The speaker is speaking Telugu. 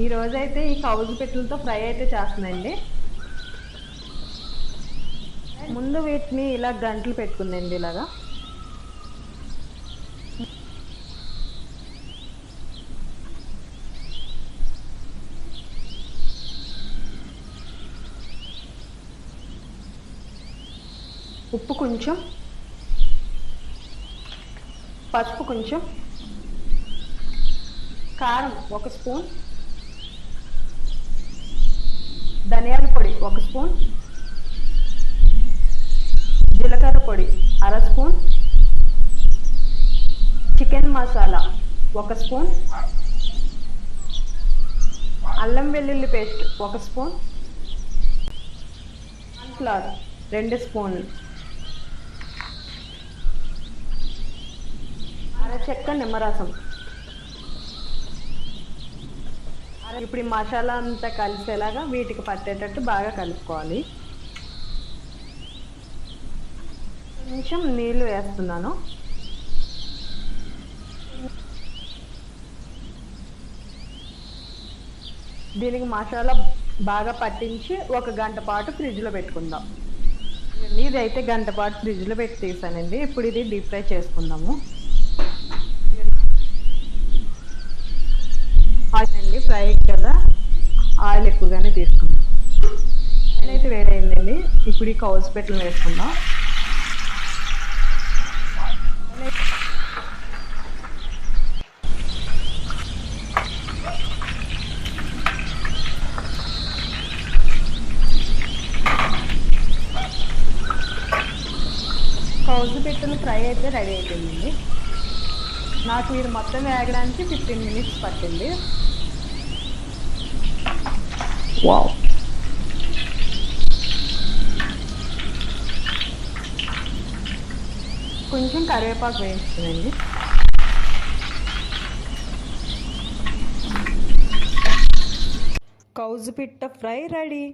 ఈ రోజైతే ఈ కౌజు పిట్టలతో ఫ్రై అయితే చేస్తున్నాండి. ముందు వీటిని ఇలా గంటలు పెట్టుకుందండి. ఇలాగా ఉప్పు కొంచెం, పసుపు కొంచెం, కారం 1 స్పూన్, ధనియాల పొడి 1 స్పూన్, జీలకర్ర పొడి 1/2 స్పూన్, చికెన్ మసాలా 1 స్పూన్, అల్లం వెల్లుల్లి పేస్ట్ 1 స్పూన్, కార్న్‌ఫ్లవర్ 2 స్పూన్లు, అరచెక్క నిమ్మరసం. ఇప్పుడు ఈ మసాలా అంతా కలిసేలాగా వీటికి పట్టేటట్టు బాగా కలుపుకోవాలి. కొంచెం నీళ్ళు వేస్తున్నాను. దీనికి మసాలా బాగా పట్టించి 1 గంట పాటు ఫ్రిడ్జ్లో పెట్టుకుందాం. ఇది అయితే గంట పాటు ఫ్రిడ్జ్లో పెట్టి తీసానండి. ఇప్పుడు ఇది డీప్ ఫ్రై చేసుకుందాము. ఆయిల్ అండి, ఫ్రై కదా, ఆయిల్ ఎక్కువగానే తీసుకుందాం. ఆయిల్ అయితే వేడైందండి. ఇప్పుడు ఈ కౌజు పిట్టలు వేసుకుందాం. కౌజు పిట్టలు ఫ్రై అయితే రెడీ అయిపోయిందండి. నాకు ఇది మొత్తం వేగడానికి 15 మినిట్స్ పట్టింది. వావ్, కొంచెం కరివేపాకు వేయించుకునండి. కౌజు పిట్ట ఫ్రై రెడీ.